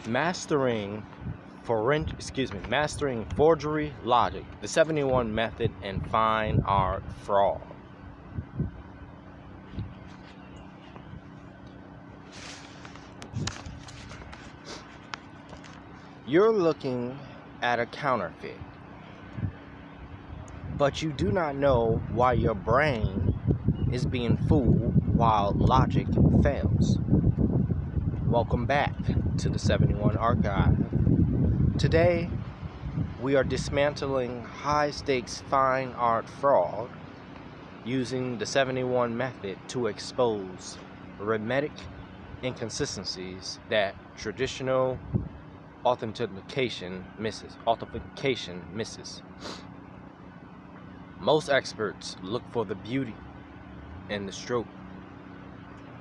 Mastering forgery logic, the 71 method, and fine art fraud. You're looking at a counterfeit, but you do not know why your brain is being fooled while logic fails. Welcome back to the 71 Archive. Today, we are dismantling high-stakes fine art fraud using the 71 method to expose rhythmic inconsistencies that traditional authentication misses. Most experts look for the beauty in the stroke.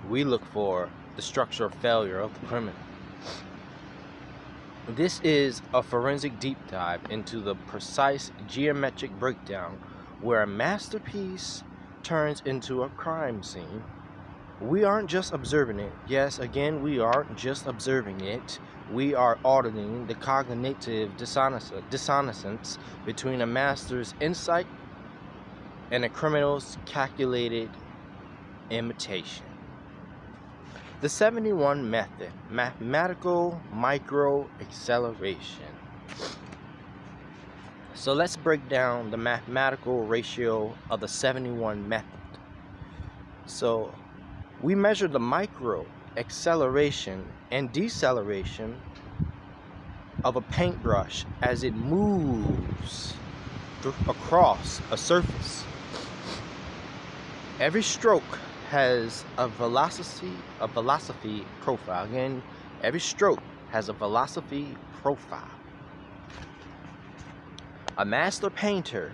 We look for the structural failure of the criminal. This is a forensic deep dive into the precise geometric breakdown where a masterpiece turns into a crime scene. We aren't just observing it. Yes, again, we aren't just observing it. We are auditing the cognitive dissonance between a master's insight and a criminal's calculated imitation. The 71 method, mathematical micro-acceleration. So let's break down the mathematical ratio of the 71 method. So we measure the micro-acceleration and deceleration of a paintbrush as it moves across a surface. Every stroke has a velocity profile. Again, every stroke has a velocity profile. A master painter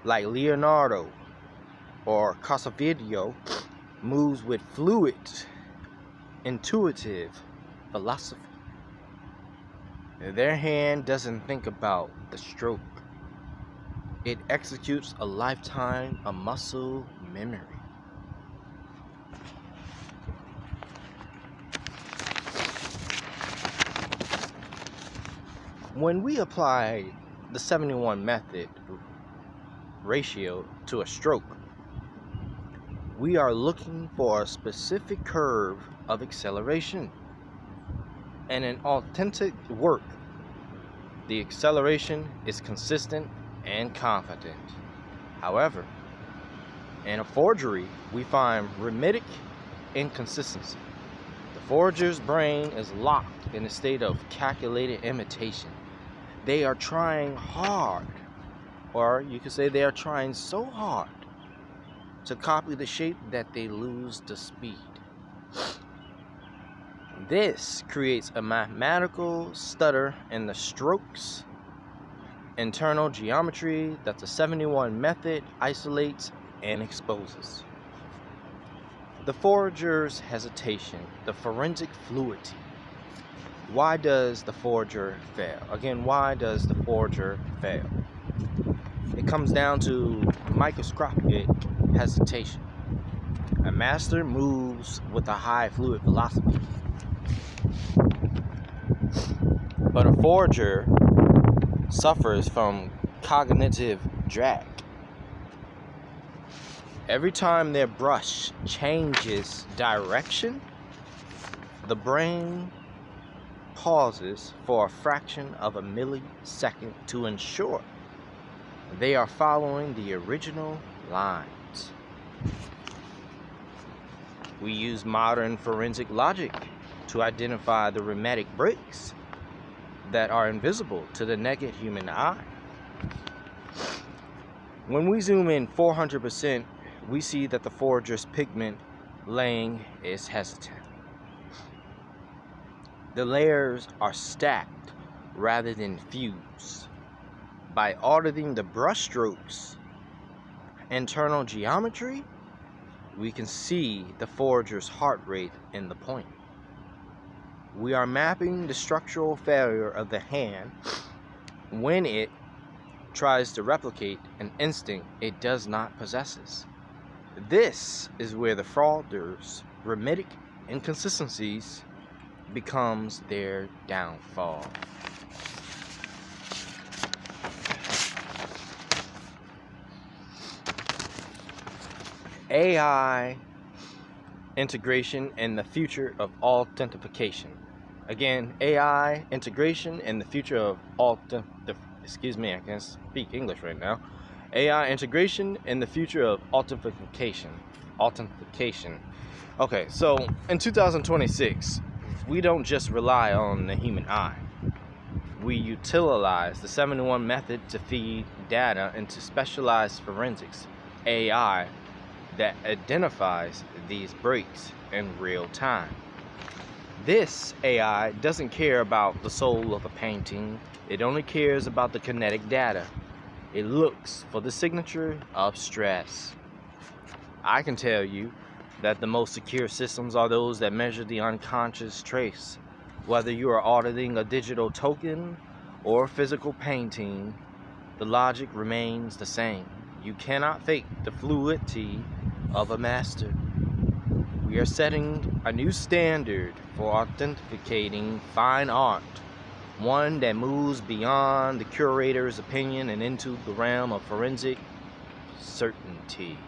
like Leonardo or Casavedio moves with fluid, intuitive philosophy. Their hand doesn't think about the stroke. It executes a lifetime of muscle memory. When we apply the 71 method ratio to a stroke, we are looking for a specific curve of acceleration. And in authentic work, the acceleration is consistent and confident. However, in a forgery, we find rhythmic inconsistency. The forger's brain is locked in a state of calculated imitation. They are trying hard, or you could say they are trying so hard to copy the shape that they lose the speed. This creates a mathematical stutter in the strokes, internal geometry that the 71 method isolates and exposes. The forger's hesitation, the forensic fluidity. Why does the forger fail? Again, why does the forger fail? It comes down to microscopic hesitation. A master moves with a high fluid velocity, but a forger suffers from cognitive drag. Every time their brush changes direction, the brain pauses for a fraction of a millisecond to ensure they are following the original lines. We use modern forensic logic to identify the rhythmic breaks that are invisible to the naked human eye. When we zoom in 400%, we see that the forger's pigment laying is hesitant. The layers are stacked rather than fused. By auditing the brushstrokes, internal geometry, we can see the forger's heart rate in the point. We are mapping the structural failure of the hand when it tries to replicate an instinct it does not possess. This is where the frauster's rhythmic inconsistencies becomes their downfall. AI integration and the future of authentication. Again, AI integration and the future of excuse me, I can't speak English right now. AI integration and the future of authentication. Okay, so in 2026, we don't just rely on the human eye. We utilize the 71 method to feed data into specialized forensics AI that identifies these breaks in real time. This AI doesn't care about the soul of a painting. It only cares about the kinetic data. It looks for the signature of stress. I can tell you that the most secure systems are those that measure the unconscious trace. Whether you are auditing a digital token or a physical painting, the logic remains the same. You cannot fake the fluidity of a master. We are setting a new standard for authenticating fine art, one that moves beyond the curator's opinion and into the realm of forensic certainty.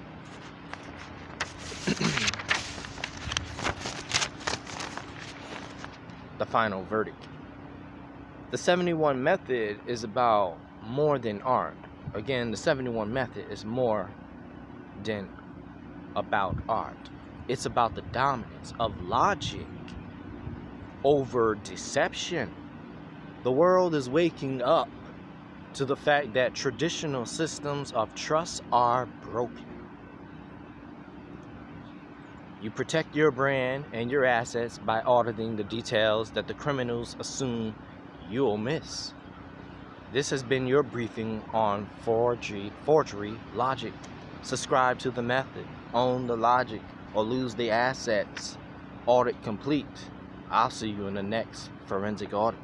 The final verdict. The 71 method is about more than art. Again, the 71 method is more than about art. It's about the dominance of logic over deception. The world is waking up to the fact that traditional systems of trust are broken. You protect your brand and your assets by auditing the details that the criminals assume you'll miss. This has been your briefing on forgery logic. Subscribe to the method, own the logic, or lose the assets. Audit complete. I'll see you in the next forensic audit.